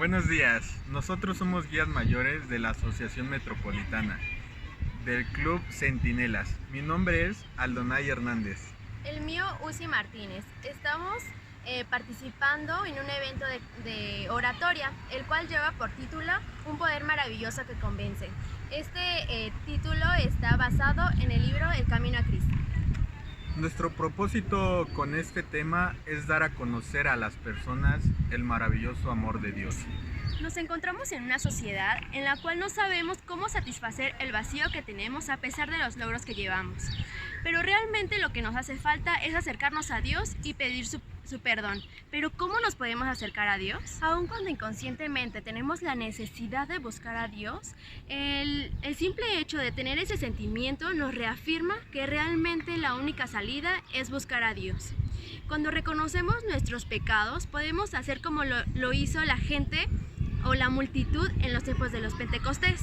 Buenos días, nosotros somos guías mayores de la Asociación Metropolitana, del Club Centinelas. Mi nombre es Aldonay Hernández. El mío, Uzi Martínez. Estamos participando en un evento de oratoria, el cual lleva por título Un poder maravilloso que convence. Este título está basado en el libro El Camino a Cristo. Nuestro propósito con este tema es dar a conocer a las personas el maravilloso amor de Dios. Nos encontramos en una sociedad en la cual no sabemos cómo satisfacer el vacío que tenemos a pesar de los logros que llevamos. Pero realmente lo que nos hace falta es acercarnos a Dios y pedir su perdón. Pero ¿cómo nos podemos acercar a Dios? Aun cuando inconscientemente tenemos la necesidad de buscar a Dios, el simple hecho de tener ese sentimiento nos reafirma que realmente la única salida es buscar a Dios. Cuando reconocemos nuestros pecados, podemos hacer como lo hizo la gente o la multitud en los tiempos de los Pentecostés.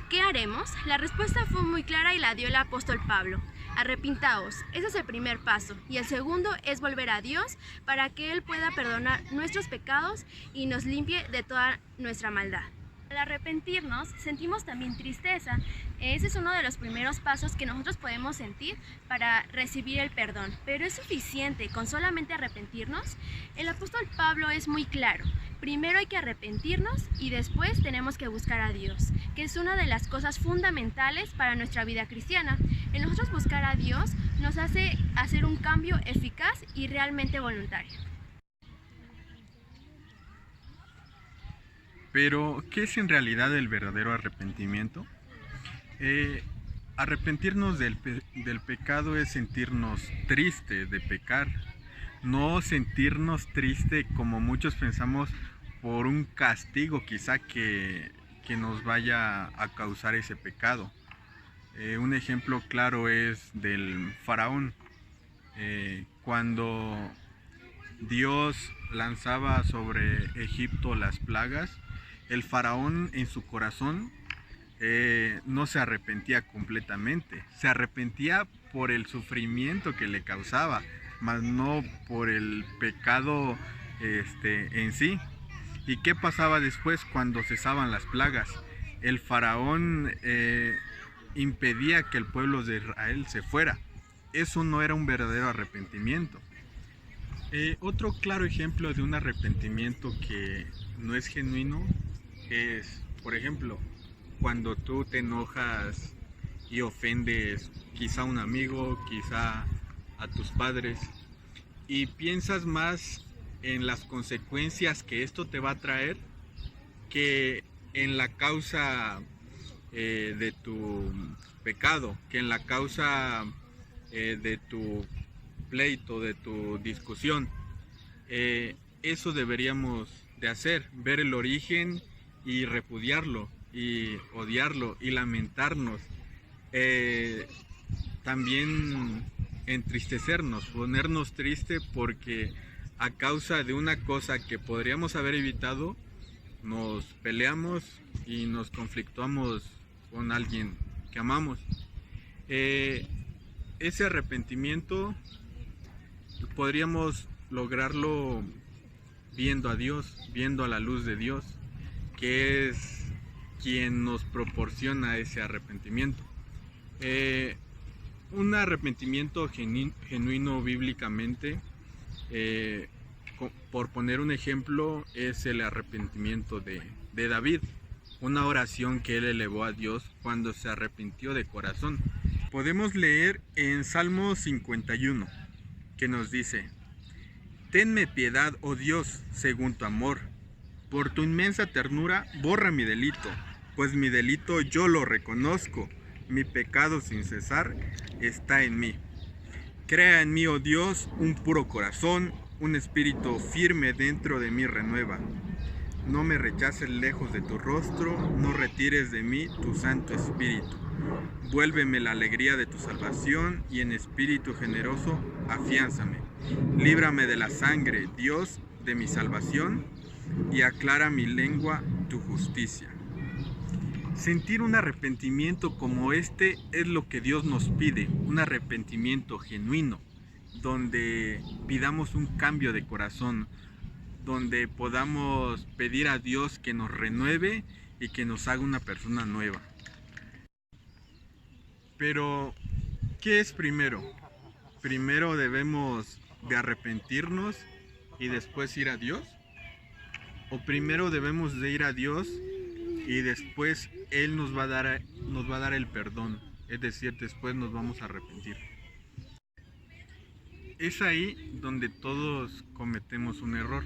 ¿Qué haremos? La respuesta fue muy clara y la dio el apóstol Pablo. Arrepintaos, ese es el primer paso. Y el segundo es volver a Dios para que Él pueda perdonar nuestros pecados y nos limpie de toda nuestra maldad. Al arrepentirnos, sentimos también tristeza. Ese es uno de los primeros pasos que nosotros podemos sentir para recibir el perdón. Pero ¿es suficiente con solamente arrepentirnos? El apóstol Pablo es muy claro. Primero hay que arrepentirnos y después tenemos que buscar a Dios, que es una de las cosas fundamentales para nuestra vida cristiana. El nosotros buscar a Dios nos hace hacer un cambio eficaz y realmente voluntario. Pero, ¿qué es en realidad el verdadero arrepentimiento? Arrepentirnos del pecado es sentirnos tristes de pecar, no sentirnos tristes como muchos pensamos por un castigo quizá que nos vaya a causar ese pecado. Un ejemplo claro es del faraón. Cuando Dios lanzaba sobre Egipto las plagas, el faraón en su corazón no se arrepentía completamente, se arrepentía por el sufrimiento que le causaba, mas no por el pecado en sí. ¿Y qué pasaba después cuando cesaban las plagas? El faraón impedía que el pueblo de Israel se fuera. Eso no era un verdadero arrepentimiento. Otro claro ejemplo de un arrepentimiento que no es genuino es, por ejemplo, cuando tú te enojas y ofendes quizá a un amigo, quizá a tus padres, y piensas más en las consecuencias que esto te va a traer que en la causa de tu pecado, que en la causa de tu pleito, de tu discusión. Eso deberíamos de hacer, ver el origen y repudiarlo y odiarlo y lamentarnos. También entristecernos, ponernos triste porque a causa de una cosa que podríamos haber evitado, nos peleamos y nos conflictuamos con alguien que amamos. Ese arrepentimiento podríamos lograrlo viendo a Dios, viendo a la luz de Dios, que es quien nos proporciona ese arrepentimiento. Un arrepentimiento genuino bíblicamente, por poner un ejemplo, es el arrepentimiento de David, una oración que él elevó a Dios cuando se arrepintió de corazón. Podemos leer en Salmo 51, que nos dice: Tenme piedad, oh Dios, según tu amor. Por tu inmensa ternura, borra mi delito, pues mi delito yo lo reconozco. Mi pecado sin cesar está en mí. Crea en mí, oh Dios, un puro corazón, un espíritu firme dentro de mí renueva. No me rechaces lejos de tu rostro, no retires de mí tu Santo Espíritu. Vuélveme la alegría de tu salvación y en espíritu generoso afiánzame. Líbrame de la sangre, Dios, de mi salvación, y aclara mi lengua tu justicia. Sentir un arrepentimiento como este es lo que Dios nos pide, un arrepentimiento genuino, donde pidamos un cambio de corazón, donde podamos pedir a Dios que nos renueve y que nos haga una persona nueva. Pero, ¿qué es primero? Primero debemos de arrepentirnos y después ir a Dios. ¿O primero debemos de ir a Dios y después Él nos va a dar el perdón? Es decir, después nos vamos a arrepentir. Es ahí donde todos cometemos un error.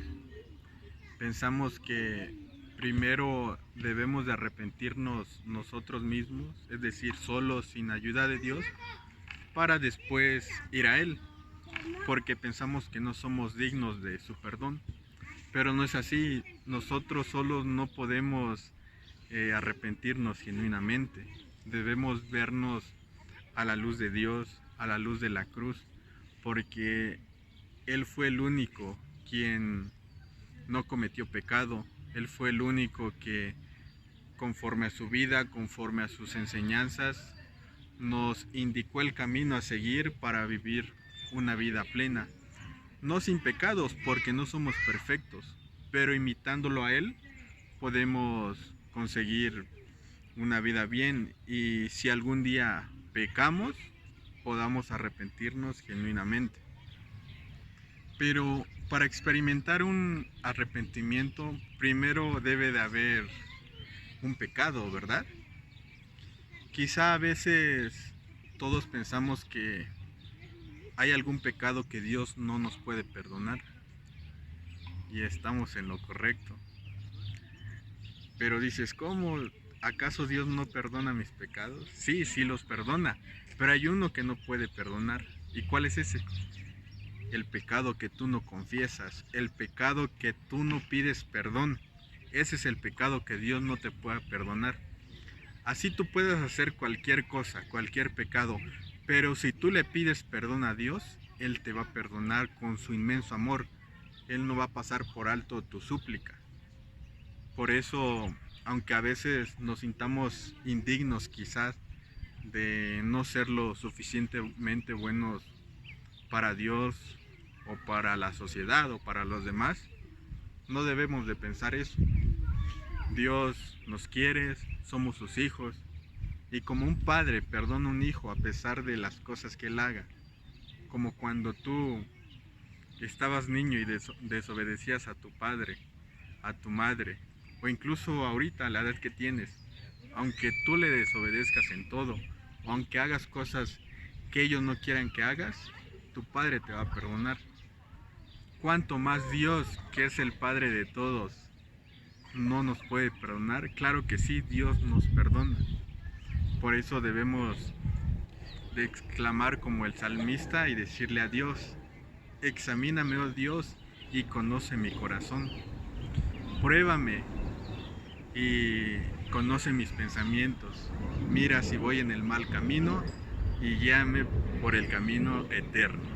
Pensamos que primero debemos de arrepentirnos nosotros mismos, es decir, solos, sin ayuda de Dios, para después ir a Él, porque pensamos que no somos dignos de su perdón. Pero no es así, nosotros solos no podemos arrepentirnos genuinamente. Debemos vernos a la luz de Dios, a la luz de la cruz, porque Él fue el único quien no cometió pecado. Él fue el único que, conforme a su vida, conforme a sus enseñanzas, nos indicó el camino a seguir para vivir una vida plena. No sin pecados, porque no somos perfectos, pero imitándolo a Él podemos conseguir una vida bien, y si algún día pecamos, podamos arrepentirnos genuinamente. Pero para experimentar un arrepentimiento, primero debe de haber un pecado, ¿verdad? Quizá a veces todos pensamos que hay algún pecado que Dios no nos puede perdonar, y estamos en lo correcto. Pero dices, ¿cómo? ¿Acaso Dios no perdona mis pecados? Sí, sí los perdona, pero hay uno que no puede perdonar. ¿Y cuál es ese? El pecado que tú no confiesas, el pecado que tú no pides perdón. Ese es el pecado que Dios no te puede perdonar. Así tú puedes hacer cualquier cosa, cualquier pecado, pero si tú le pides perdón a Dios, Él te va a perdonar con su inmenso amor. Él no va a pasar por alto tu súplica. Por eso, aunque a veces nos sintamos indignos quizás de no ser lo suficientemente buenos para Dios o para la sociedad o para los demás, no debemos de pensar eso. Dios nos quiere, somos sus hijos, y como un padre perdona a un hijo a pesar de las cosas que él haga, como cuando tú estabas niño y desobedecías a tu padre, a tu madre, o incluso ahorita a la edad que tienes, aunque tú le desobedezcas en todo, o aunque hagas cosas que ellos no quieran que hagas, tu padre te va a perdonar. ¿Cuánto más Dios, que es el Padre de todos, no nos puede perdonar? Claro que sí, Dios nos perdona. Por eso debemos de exclamar como el salmista y decirle a Dios: examíname, oh Dios, y conoce mi corazón. Pruébame y conoce mis pensamientos. Mira si voy en el mal camino y guíame por el camino eterno.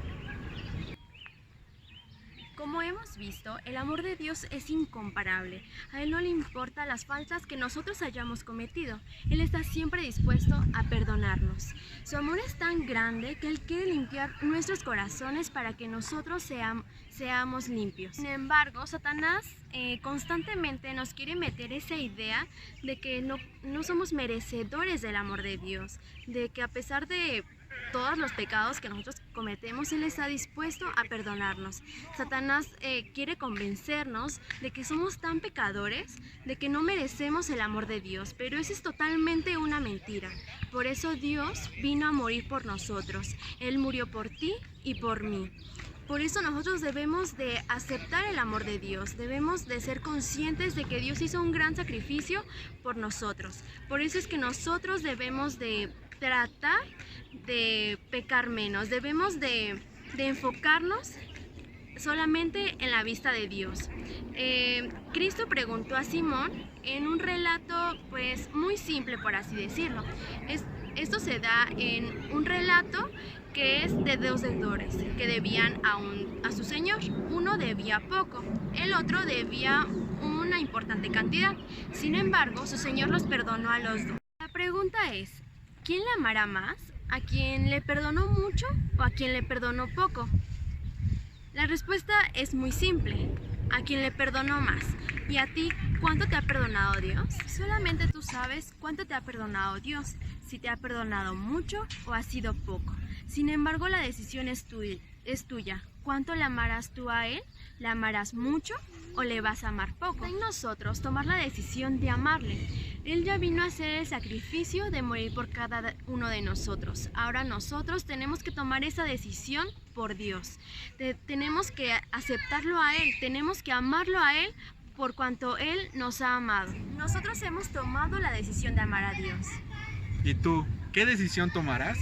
Como hemos visto, el amor de Dios es incomparable. A Él no le importan las faltas que nosotros hayamos cometido. Él está siempre dispuesto a perdonarnos. Su amor es tan grande que Él quiere limpiar nuestros corazones para que nosotros seamos limpios. Sin embargo, Satanás constantemente nos quiere meter esa idea de que no somos merecedores del amor de Dios, de que a pesar de todos los pecados que nosotros cometemos, Él está dispuesto a perdonarnos. Satanás quiere convencernos de que somos tan pecadores, de que no merecemos el amor de Dios, pero eso es totalmente una mentira. Por eso Dios vino a morir por nosotros. Él murió por ti y por mí. Por eso nosotros debemos de aceptar el amor de Dios, debemos de ser conscientes de que Dios hizo un gran sacrificio por nosotros. Por eso es que nosotros debemos de tratar de pecar menos, debemos de enfocarnos solamente en la vista de Dios. Cristo preguntó a Simón en un relato pues muy simple, por así decirlo. Esto se da en un relato que es de dos deudores que debían a su señor. Uno debía poco, el otro debía una importante cantidad. Sin embargo, su señor los perdonó a los dos. La pregunta es: ¿quién le amará más? ¿A quien le perdonó mucho o a quien le perdonó poco? La respuesta es muy simple. a quien le perdonó más. ¿Y a ti cuánto te ha perdonado Dios? Solamente tú sabes cuánto te ha perdonado Dios, si te ha perdonado mucho o ha sido poco. Sin embargo, la decisión es tuya. ¿Cuánto le amarás tú a Él? ¿Le amarás mucho o le vas a amar poco? Está en nosotros tomar la decisión de amarle. Él ya vino a hacer el sacrificio de morir por cada uno de nosotros. Ahora nosotros tenemos que tomar esa decisión por Dios. Tenemos que aceptarlo a Él, tenemos que amarlo a Él por cuanto Él nos ha amado. Nosotros hemos tomado la decisión de amar a Dios. ¿Y tú, qué decisión tomarás?